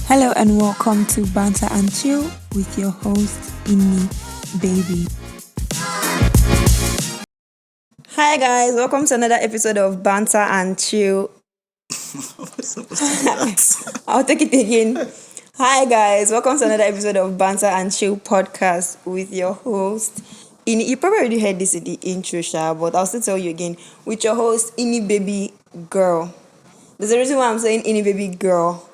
Hello and welcome to Banter and Chill with your host, Ini Baby. Hi guys, welcome to another episode of Banter and Chill. I'll take it again. Hi guys, welcome to another episode of Banter and Chill podcast with your host, Ini. You probably already heard this in the intro, but I'll still tell you again. With your host, Ini Baby Girl. There's a reason why I'm saying Ini Baby Girl.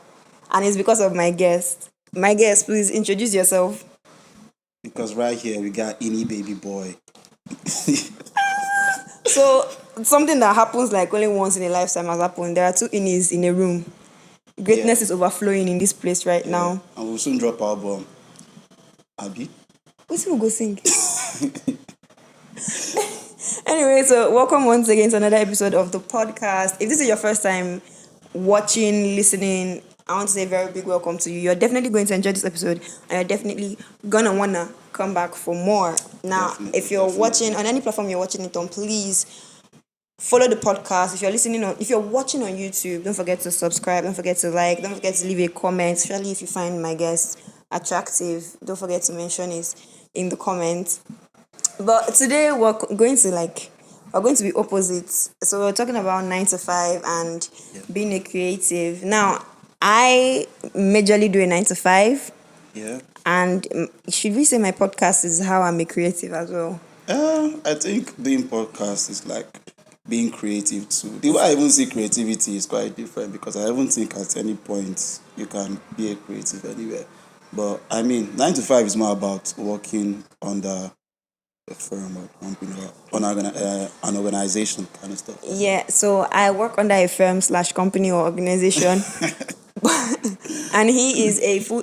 And it's because of my guest. My guest, please introduce yourself. Because right here we got Ini Baby Boy. So, something that happens like only once in a lifetime has happened. There are two Inis in a room. Greatness is overflowing in this place right now. And we'll soon drop our album. Abi? What's we go sing? Anyway, so welcome once again to another episode of the podcast. If this is your first time watching, listening, I want to say a very big welcome to you. You're definitely going to enjoy this episode and you're definitely gonna wanna come back for more. Now, if you're watching on any platform you're watching it on, please follow the podcast. If you're watching on YouTube, don't forget to subscribe, don't forget to like, don't forget to leave a comment, especially if you find my guest attractive. Don't forget to mention it in the comments. But today we're going to be opposites. So we're talking about 9 to 5 and being a creative. Now, I majorly do a 9 to 5. Yeah. And should we say my podcast is how I'm a creative as well? I think doing podcast is like being creative too. The way I even see creativity is quite different because I don't think at any point you can be a creative anywhere. But I mean, 9 to 5 is more about working under a firm or company or an organization kind of stuff. Yeah, so I work under a firm/company or organization. And he is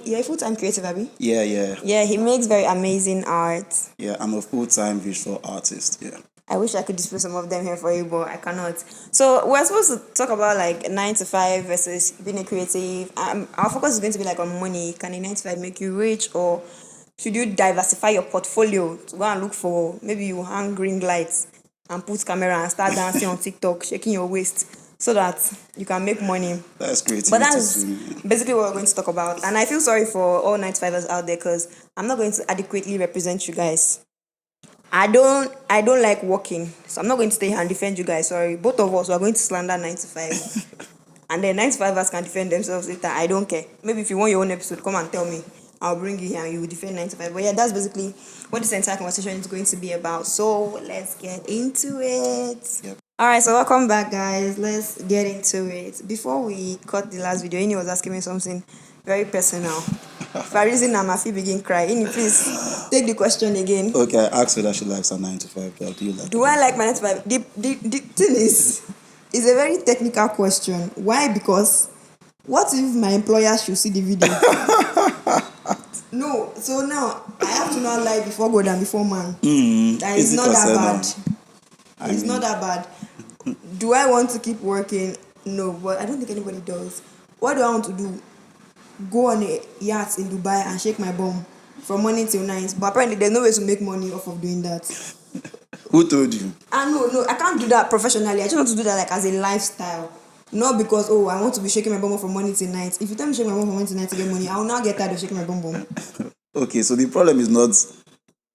you're a full-time creative, Abby? Yeah. Yeah, he makes very amazing art. Yeah, I'm a full-time visual artist, yeah. I wish I could display some of them here for you, but I cannot. So we're supposed to talk about like 9 to 5 versus being a creative. Our focus is going to be like on money. Can a 9 to 5 make you rich, or should you diversify your portfolio to go and look for, maybe you hang ring lights and put camera and start dancing on TikTok, shaking your waist so that you can make money. That's creativity. But that's basically what we're going to talk about. And I feel sorry for all 9 to 5ers out there because I'm not going to adequately represent you guys. I don't like working, so I'm not going to stay here and defend you guys. Sorry, both of us are going to slander 9 to 5, and then 9 to 5ers can defend themselves later. I don't care. Maybe if you want your own episode, come and tell me. I'll bring you here and you will defend 9 to 5. But yeah, that's basically what this entire conversation is going to be about. So let's get into it. Yep. All right, so welcome back, guys. Let's get into it. Before we cut the last video, Ini was asking me something very personal. For a reason, I'm a begin cry. Ini, please take the question again. Okay, I asked whether she likes a 9 to 5 job. Do you like Do I like my 9 to 5? The thing is a very technical question. Why? Because what if my employer should see the video? No, so now I have to not lie before God and before man. That is not that bad. It's not that bad. Do I want to keep working? No, but I don't think anybody does. What do I want to do? Go on a yacht in Dubai and shake my bum from morning till night. But apparently there's no way to make money off of doing that. Who told you? No, I can't do that professionally. I just want to do that like as a lifestyle. Not because, I want to be shaking my bum from morning till night. If you tell me to shake my bum from morning till night to get money, I will now get tired of shaking my bum. Okay, so the problem is not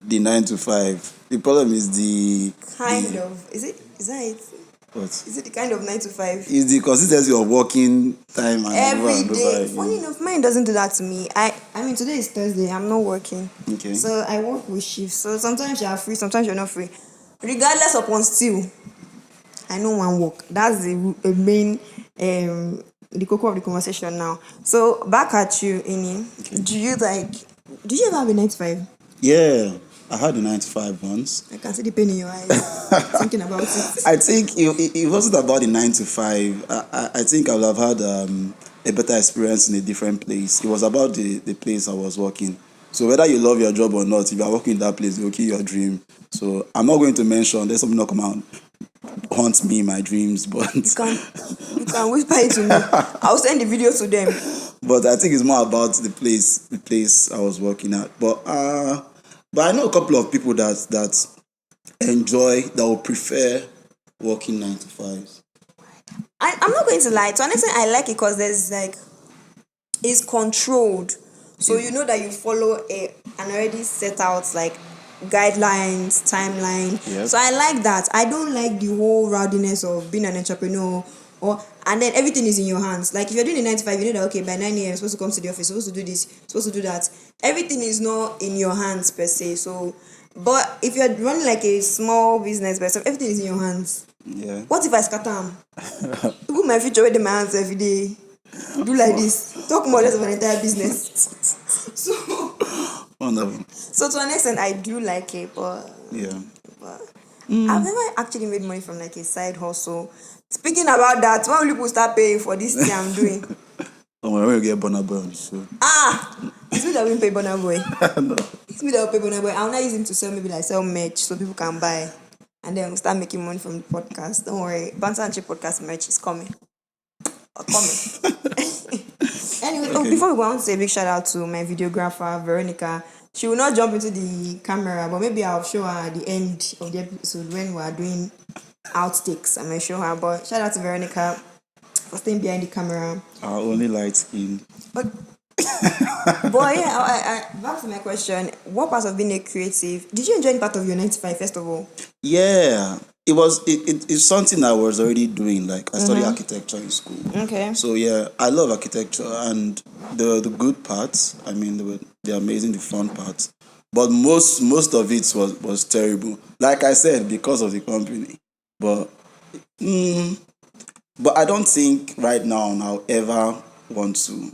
the 9 to 5. The problem is Is that it? What? Is it the kind of 9 to 5? It's the consistency of working time and every day. over. Funny enough, mine doesn't do that to me. I mean, today is Thursday. I'm not working. Okay. So I work with shifts. So sometimes you are free, sometimes you're not free. Regardless upon still, I know one work. That's the main, the cocoa of the conversation now. So back at you, Ini. Okay. Did you ever have a 9 to 5? Yeah. I had a 9 to 5 once. I can see the pain in your eyes thinking about it. I think it wasn't about the 9 to 5. I think I would have had a better experience in a different place. It was about the place I was working. So whether you love your job or not, if you are working in that place, it will kill your dream. So I'm not going to mention, there's something not come out haunt me in my dreams, but you can whisper it to me. I'll send the video to them. But I think it's more about the place I was working at. But I know a couple of people that will prefer working 9 to 5s. I'm not going to lie. To honestly, I like it because there's like is controlled. So you know that you follow an already set out like guidelines, timeline. Yep. So I like that. I don't like the whole rowdiness of being an entrepreneur, or and then everything is in your hands. Like if you're doing a 9 to 5, you know that okay, by 9 a.m. you're supposed to come to the office, supposed to do this, supposed to do that. Everything is not in your hands per se. So but if you're running like a small business by yourself, everything is in your hands. Yeah. What if I scatter them? Put my future with my hands every day. Do like this. Talk more or less of an entire business. So Wonderful. so to an extent I do like it, but Yeah. I've never actually made money from like a side hustle. Speaking about that, when will people start paying for this thing I'm doing? Don't worry, when you get Burna Boy on the show. It's me that will pay Burna Boy. No. It's me that will pay Burna Boy. I'll not use him to sell, maybe like sell merch so people can buy. And then we'll start making money from the podcast. Don't worry. Banter and Chill podcast merch is coming. Anyway, Okay. before we go, I want to say a big shout out to my videographer, Veronica. She will not jump into the camera, but maybe I'll show her at the end of the episode when we are doing outtakes. I may show her. But shout out to Veronica for staying behind the camera. Our only light skin. But yeah, back to my question. What part of being a creative? Did you enjoy any part of your 9 to 5, first of all? Yeah. It's something I was already doing. Like I studied architecture in school. Okay. So yeah, I love architecture and the good parts. I mean, the amazing, the fun parts. But most of it was terrible. Like I said, because of the company. But but I don't think right now I'll ever want to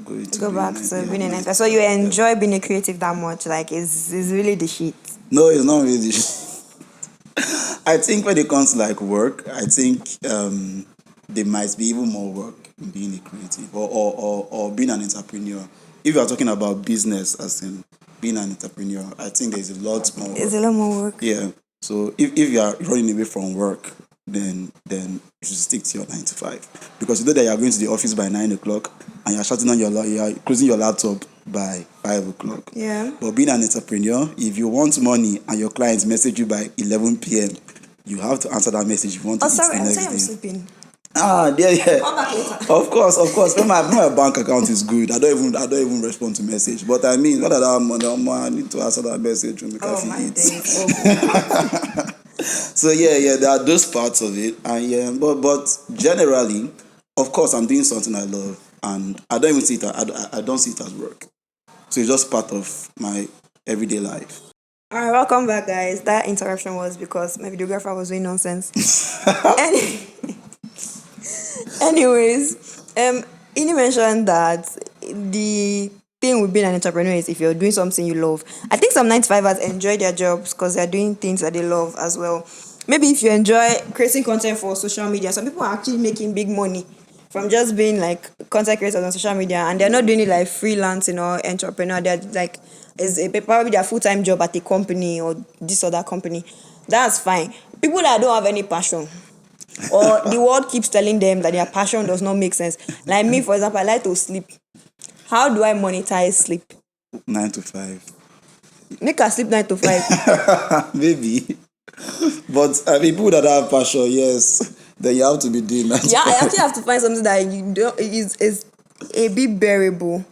Go back to being a 9 to 5. So you enjoy being a creative that much? Like, it's really the shit. No, it's not really. I think when it comes to like work, I think there might be even more work in being a creative or being an entrepreneur. If you are talking about business as in being an entrepreneur, I think there's a lot more work. It's a lot more work. Yeah. So if you are running away from work, then you should stick to your 9 to 5 because you know that you are going to the office by 9 o'clock and you are shutting on you are closing your laptop by 5 o'clock. Yeah. But being an entrepreneur, if you want money and your clients message you by 11 p.m., you have to answer that message. If you want to Oh, eat sorry, the I'm next saying I'm day. sleeping. Yeah. Come back later. Of course. When my bank account is good, I don't even respond to message. But I mean, not that I have money, I need to answer that message when Oh, I my eat. days. Oh, So yeah, there are those parts of it, and yeah, but generally, of course, I'm doing something I love, and I don't even see it. I don't see it as work. So it's just part of my everyday life. all right, welcome back, guys. That interruption was because my videographer was doing nonsense. Any- Anyways, Ini mentioned that the thing with being an entrepreneur is if you're doing something you love. I think some 9 to 5ers enjoy their jobs because they're doing things that they love as well. Maybe if you enjoy creating content for social media, some people are actually making big money from just being like content creators on social media, and they're not doing it like freelancing or entrepreneur. They're like is probably their full-time job at a company or this or that company. That's fine. People that don't have any passion, or the world keeps telling them that their passion does not make sense. Like me, for example, I like to sleep. How do I monetize sleep? 9 to 5, Make her sleep 9 to 5. maybe. But I mean, people that have passion, yes, then you have to be doing that. Yeah, I actually have to find something that you don't is a bit bearable.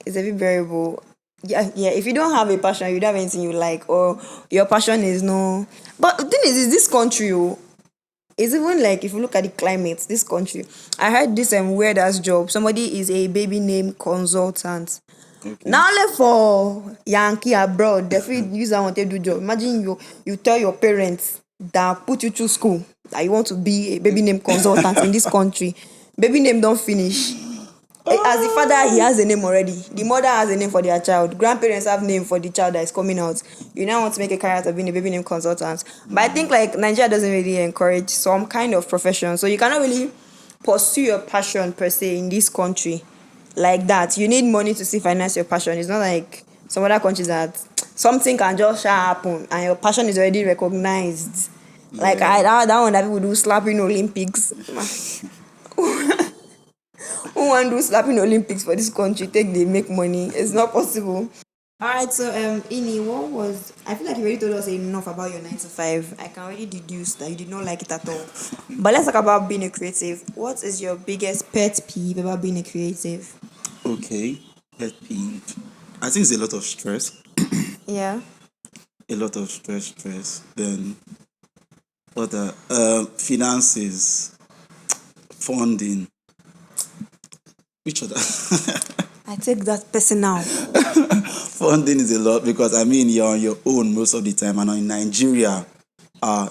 It's a bit bearable. Yeah. If you don't have a passion, you don't have anything you like, or your passion is no. But the thing is this country, it's even like if you look at the climate, this country. I heard this weird ass job. Somebody is a baby name consultant. Okay. Now left for Yankee abroad, they fit use that one to do job. Imagine you tell your parents that put you through school that you want to be a baby name consultant in this country. Baby name don't finish. As the father, he has a name already. The mother has a name for their child. Grandparents have name for the child that is coming out. You now want to make a career out of being a baby name consultant. But I think like Nigeria doesn't really encourage some kind of profession. So you cannot really pursue your passion per se in this country like that. You need money to see finance your passion. It's not like some other countries that something can just happen and your passion is already recognized. Like that one that people do slapping Olympics. Who want to do slapping Olympics for this country? They make money. It's not possible. All right, so Ini, what was? I feel like you already told us enough about your 9 to 5. I can already deduce that you did not like it at all. But let's talk about being a creative. What is your biggest pet peeve about being a creative? Okay, pet peeve. I think it's a lot of stress. Yeah. A lot of stress. Then other finances, funding. Which other? I take that person now. Funding is a lot because I mean you're on your own most of the time, and in Nigeria,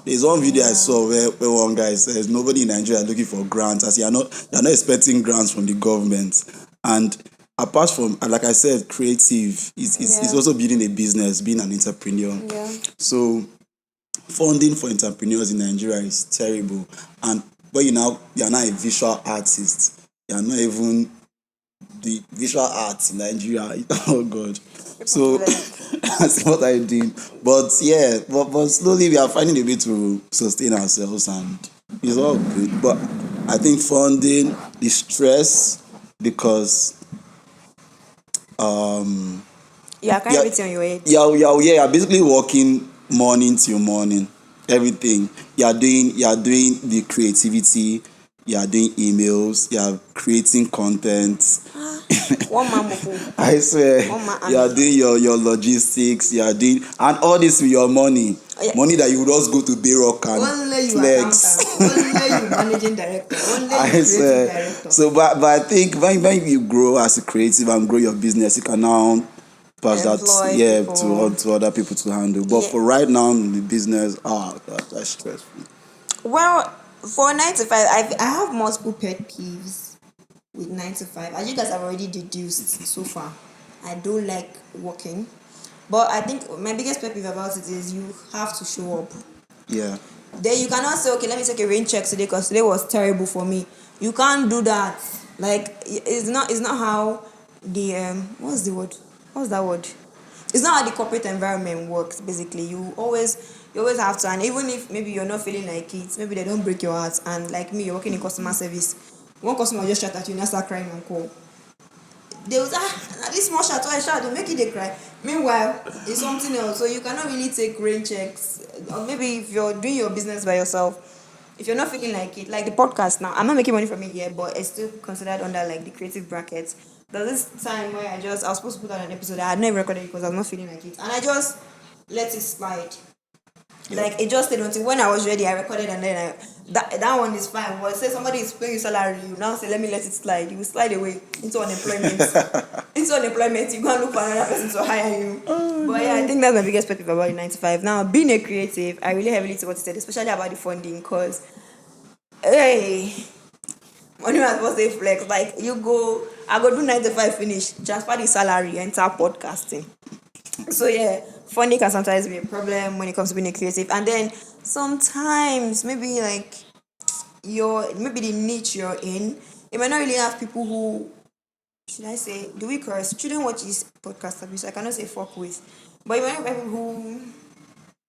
there's one video I saw where one guy says nobody in Nigeria is looking for grants, as you're not expecting grants from the government. And apart from, like I said, creative is Yeah. also building a business, being an entrepreneur. Yeah. So funding for entrepreneurs in Nigeria is terrible. And when you're now a visual artist, you're not even the visual arts in Nigeria. Oh God. People So do like. that's what I did. But yeah, but slowly we are finding a way to sustain ourselves, and it's all good. But I think funding, the stress, because Yeah, I carry yeah, everything on your head. you're basically working morning till morning. Everything you're doing the creativity, you're doing emails, you're creating content. One man moko. I swear, One man you are army. doing your logistics, you are doing, and all this with your money. Oh, yeah. Money that you would just go to Bayrock and Only you flex. accountant. Only you managing director. Only I you creative swear. director. So, but I think when you grow as a creative and grow your business, you can now pass that, Employ yeah, people. to other people to handle. But Yeah. for right now in the business, that's stressful. Well, for 9 to 5, I have multiple pet peeves with 9 to 5. As you guys have already deduced so far, I don't like working. But I think my biggest pet peeve about it is you have to show up. Yeah, Then you cannot say, okay, let me take a rain check today because today was terrible for me. You can't do that. Like it's not how the what's the word? What's that word? It's not how the corporate environment works. Basically, you always have to, and even if maybe you're not feeling like it, maybe they don't break your heart. And like me, you're working in customer service. One customer will just shout at you and you start crying and call. They will say, now this small shot why I shout, they make it they cry. Meanwhile, it's something else. So you cannot really take rain checks. Or maybe if you're doing your business by yourself, if you're not feeling like it, like the podcast now, I'm not making money from it yet, but it's still considered under like the creative brackets. There's this time where I was supposed to put out an episode, I had never recorded it because I was not feeling like it. And I just let it slide. yeah. Like it just stayed until when I was ready, I recorded and then that one is fine. But say somebody is paying you salary, you now say let me let it slide. You will slide away into unemployment. Into unemployment, you go and look for another person to hire you. But yeah, I think that's my biggest pet peeve about the 9 to 5. Now being a creative, I really heavily support it, especially about the funding, because hey, money was supposed to flex. Like I go do 9 to 5 finish, transfer the salary, enter podcasting. So yeah, funding can sometimes be a problem when it comes to being a creative, and then sometimes maybe like maybe the niche you're in, you might not really have people who, should I say, do we curse? Children watch this podcast abuse. I cannot say fuck with, but you might have people who,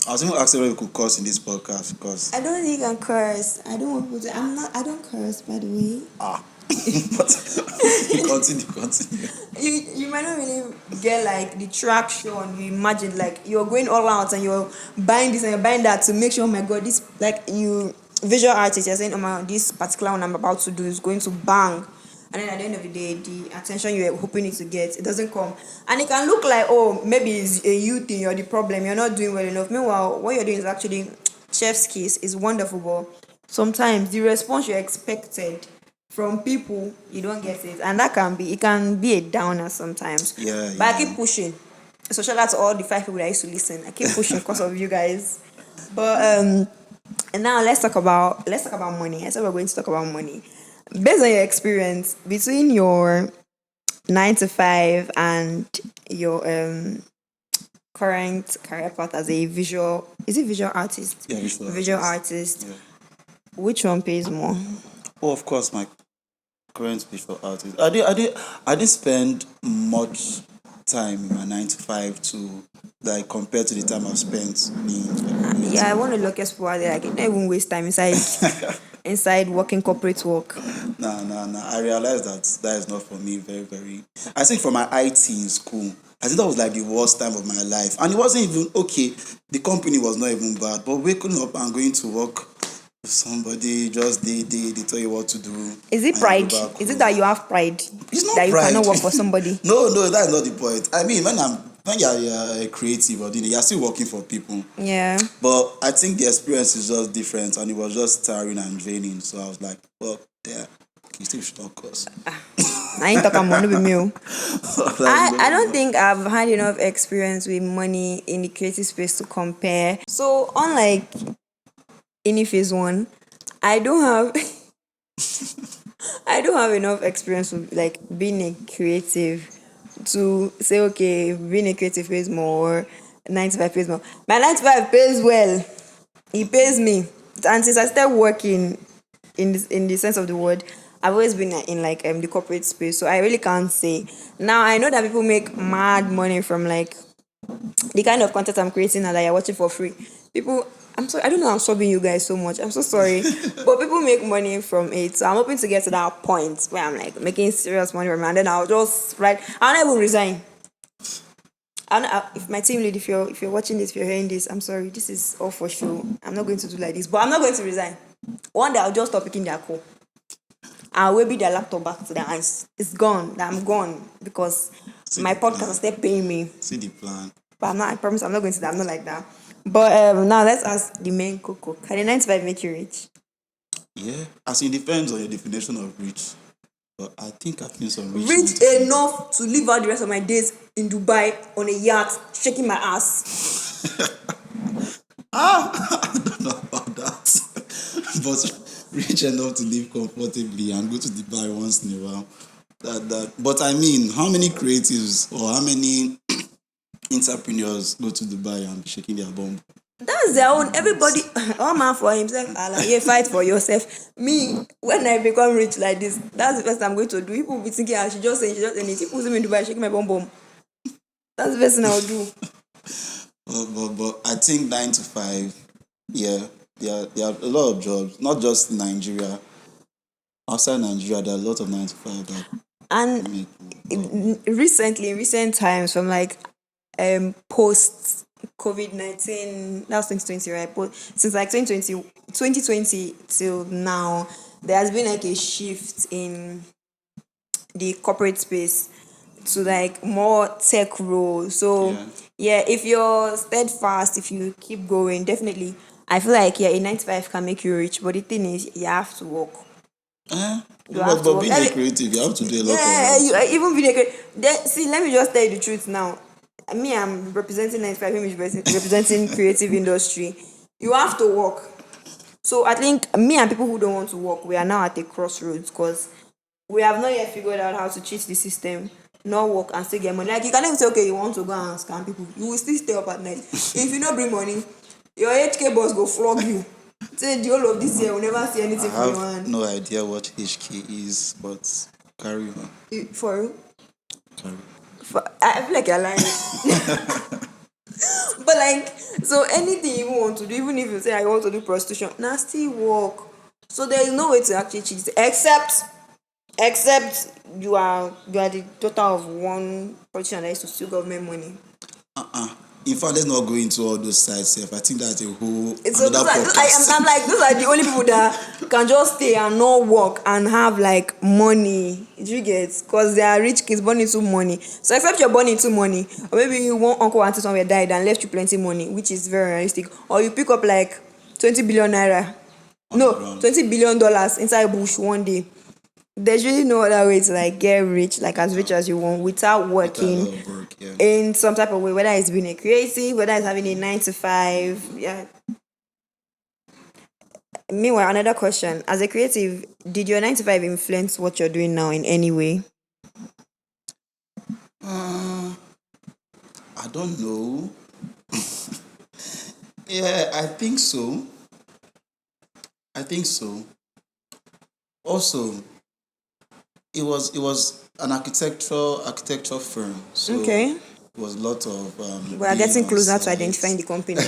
I was even asking whether we could curse in this podcast because I don't think I can curse. I don't want people to. I don't curse, by the way. but continue. You might not really get like the traction you imagine. Like you're going all out and you're buying this and you're buying that to make sure, oh my god, this, like you visual artist, you're saying, oh my, this particular one I'm about to do is going to bang. And then at the end of the day, the attention you were hoping it to get, it doesn't come. And it can look like, oh, maybe it's a you thing, you're the problem, you're not doing well enough. Meanwhile, what you're doing is actually chef's kiss, is wonderful, but sometimes the response you expected from people, you don't get it, and it can be a downer sometimes. Yeah, But I yeah. keep pushing. So shout out to all the 5 people that used to listen. I keep pushing because of you guys. But and now let's talk about money. I said we're going to talk about money. Based on your experience between your 9 to 5 and your current career path as a visual, is it visual artist? Yeah, visual Visual artist. artist. Yeah. Which one pays more? Oh, of course, my current visual artist. I didn't spend much time in my 9 to 5 to like compared to the time I've spent being Yeah, I creative. want to look at people out there. Like, don't even waste time inside working corporate work. Nah. I realized that is not for me. Very, very. I think for my IT in school, I think that was like the worst time of my life, and it wasn't even okay. The company was not even bad, but waking up and going to work Somebody just they tell you what to do, Is it and you pride? go back Is it home. that you have pride It's not that you pride. cannot work for somebody? No, that's not the point. I mean, when you're a creative or you're still working for people, Yeah. but I think the experience is just different, and it was just tiring and draining. So I was like, well, there, you still should talk us. I ain't talking money with me. Oh. Like, I no, don't no. think I've had enough experience with money in the creative space to compare. So unlike any phase one, I don't have I don't have enough experience with like being a creative to say okay, being a creative pays more, 9 to 5 pays more. My 9 to 5 pays well. It pays me. And since I started working in the sense of the word, I've always been in like the corporate space. So I really can't say. Now I know that people make mad money from like the kind of content I'm creating and that you're watching for free. People, I'm sorry, I don't know I'm sobbing you guys so much. I'm so sorry. But people make money from it. So I'm hoping to get to that point where I'm like making serious money from it. And then I'll just right I'll not even resign. If my team lead, if you're watching this, if you're hearing this, I'm sorry. This is all for show. I'm not going to do like this, but I'm not going to resign. One day I'll just stop picking their call. I will be their laptop back to their hands. It's gone. I'm gone because See my the podcast is plan. still paying me. See the plan. But I'm not. I promise I'm not going to that. I'm not like that. But now let's ask the main coco. Can a 9 to 5 make you rich? Yeah, as it depends on your definition of rich. But I think I've been some rich Rich 9 to 5. enough to live out the rest of my days in Dubai on a yacht, shaking my ass. I don't know about that. But rich enough to live comfortably and go to Dubai once in a while. But I mean, how many creatives or how many entrepreneurs go to Dubai and be shaking their bum? That's their own. Everybody, all man for himself. Allah, yeah, fight for yourself. Me, when I become rich like this, that's the first I'm going to do. People will be thinking, I should just say, she just saying it. People see me in Dubai shaking my bum bum. That's the first thing I'll do. But I think 9 to 5, yeah, there are a lot of jobs, not just in Nigeria. Outside Nigeria, there are a lot of 9 to 5 that And make. recently, in recent times, from like post COVID-19, that was 2020, right? But since like 2020 till now, there has been like a shift in the corporate space to like more tech roles. So Yeah. yeah, if you're steadfast, if you keep going, definitely I feel like yeah, a 9 to 5 can make you rich. But the thing is you have to work. You have to But work. being a creative, you have to do a lot of Yeah, work you too. even video see, let me just tell you the truth now. Me, I'm representing 9 to 5, him is representing creative industry. You have to work. So I think me and people who don't want to work, we are now at a crossroads because we have not yet figured out how to cheat the system, not work and still get money. Like you can even say, okay, you want to go and scam people, you will still stay up at night. If you don't bring money, your HK boss go flog you. Say the whole of this year, we'll never see I anything from your have hand. no idea what HK is, but carry on. For real? Carry on. I feel like you're lying. But like, so anything you want to do, even if you say I want to do prostitution, now still work. So there is no way to actually cheat except you are the daughter of one politician that used to steal government money. In fact, let's not go into all those sides. Sef. I think that's a whole So another I'm podcast. like those are the only people that can just stay and not work and have like money. Do you get? Because they are rich kids born into money. So except you're born into money, or maybe one uncle or auntie somewhere died and left you plenty money, which is very realistic. Or you pick up like 20 billion naira, On the no, ground. $20 billion inside bush one day. There's really no other way to like get rich, like as rich as you want, without Without a working lot of work, yeah. in some type of way, whether it's being a creative, whether it's having a 9 to 5. Yeah. Meanwhile, another question. As a creative, did your 9 to 5 influence what you're doing now in any way? I don't know. Yeah, I think so. I think so. Also, it was an architecture firm, so Okay. it was a lot of We are being getting on closer to site. identifying the company.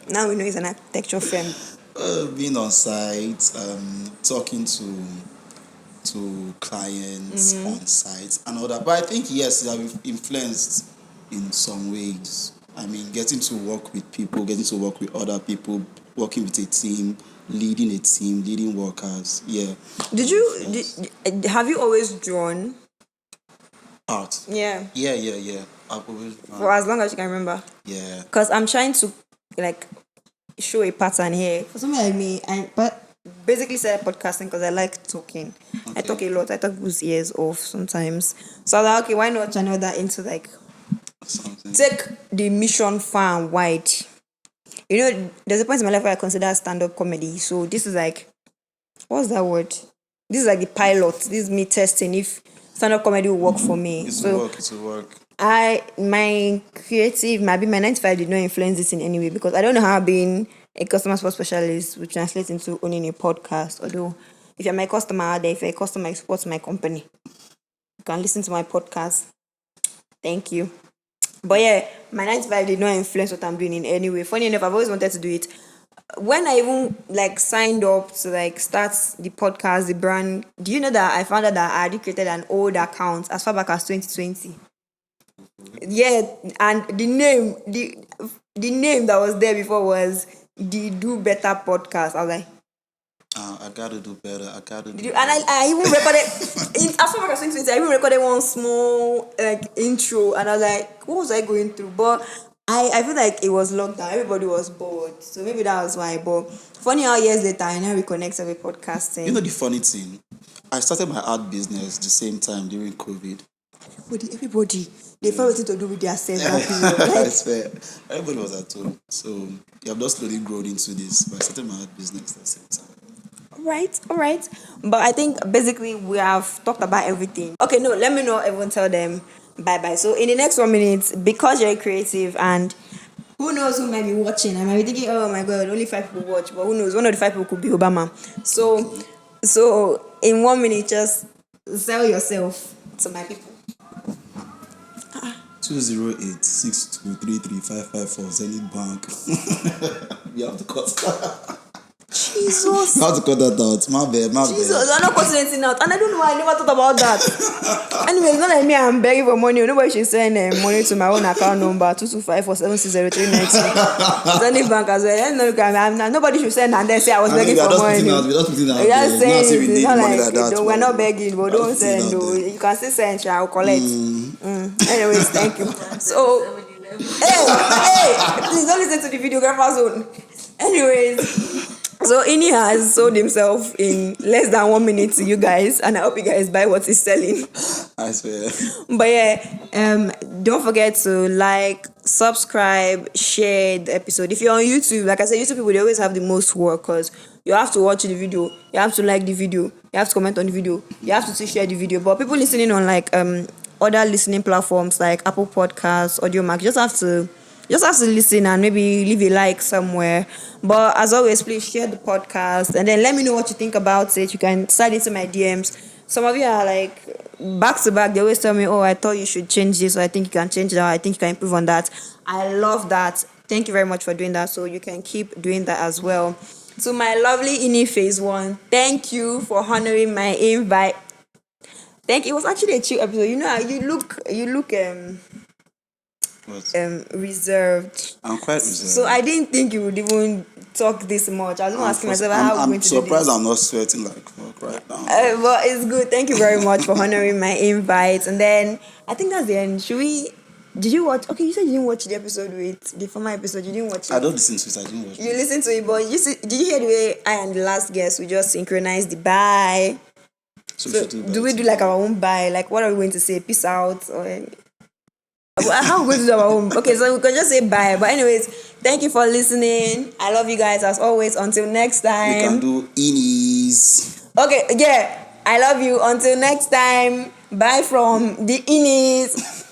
Now we know it's an architecture firm. Being on site, talking to clients on site and all that. But I think yes, it have influenced in some ways. I mean, getting to work with people, getting to work with other people, working with a team, leading a team, leading workers. Yeah. Have you always drawn? Art. Yeah. Yeah. I've always For as long as you can remember. Yeah. Because I'm trying to like show a pattern here. For someone like me, but basically started podcasting because I like talking. I talk a lot. I talk whose ears off sometimes. So I was like, okay, why not channel that into like Something. take the mission far and wide. You know, there's a point in my life where I consider stand-up comedy. So this is like, what's that word? This is like the pilot. This is me testing if stand-up comedy will work for me. It So will work. my creative, maybe my 9 to 5 did not influence this in any way because I don't know how being a customer support specialist would translate into owning a podcast. Although, if you're my customer out there, if you're a customer, you support my company, you can listen to my podcast. Thank you. But yeah, my 9 to 5 did not influence what I'm doing in any way. Funny enough, I've always wanted to do it. When I even like signed up to like start the podcast, the brand, do you know that I found out that I already created an old account as far back as 2020? Yeah, and the name that was there before was the Do Better Podcast. I was like, I gotta do better. I gotta do and I even recorded as far back as 2020. I even recorded one small like intro, and I was like, what was I going through? But I feel like it was lockdown. Everybody was bored, so maybe that was why. But funny how years later I now reconnected with podcasting. You know the funny thing? I started my art business the same time during COVID. Everybody, they found nothing to do with their self that period. That's fair. Everybody was at home. So you have just slowly grown into this. But I started my art business at the same time. All right. But I think basically we have talked about everything. Okay, no, let me not even tell them bye bye. So in the next 1 minute, because you're creative and who knows who might be watching, I might be thinking, oh my god, only 5 people watch, but who knows? One of the 5 people could be Obama. So in 1 minute, just sell yourself to my people. 208-6233-554 Zenith Bank. You have to cut. Jesus. You have to cut that out. My bad. Jesus, I'm not cutting anything out. And I don't know why I never thought about that. Anyway, it's not like me, I'm begging for money. Nobody should send money to my own account number 225476039. Zenith Bank as well. Nobody should send and then say I was begging for money. We're just putting out. We're just saying we it's need not money like like that. we're not begging, but don't send. You can still send, I'll collect. Anyways, thank you. So, hey, please don't listen to the videographer zone. Anyways. So Ini has sold himself in less than 1 minute to you guys, and I hope you guys buy what he's selling. I swear. But yeah, don't forget to like, subscribe, share the episode. If you're on YouTube, like I said, YouTube people, they always have the most work because you have to watch the video, you have to like the video, you have to comment on the video, you have to share the video. But people listening on like other listening platforms like Apple Podcasts, AudioMac, just have to listen and maybe leave a like somewhere. But as always, please share the podcast and then let me know what you think about it. You can slide into my DMs. Some of you are like back to back. They always tell me, oh, I thought you should change this, or I think you can change that, or I think you can improve on that. I love that. Thank you very much for doing that. So you can keep doing that as well. To my lovely Ini Phase 1, thank you for honoring my invite. It was actually a chill episode. You know, you look reserved. I'm quite reserved. So I didn't think you would even talk this much. I was even asking myself how I'm going to do this. I'm surprised I'm not sweating like fuck right now. But it's good. Thank you very much for honoring my invite. And then I think that's the end. Did you watch? Okay, you said you didn't watch the episode with the former episode. You didn't watch it. I don't listen to it. I didn't watch it. You listened to it, but did you hear the way I and the last guest we just synchronized the bye? So do we do like our own bye? Like what are we going to say? Peace out or how are we going to do our own? Okay, so we can just say bye. But anyways, thank you for listening. I love you guys as always. Until next time. We can do Inis. Okay, yeah. I love you. Until next time. Bye from the Inis.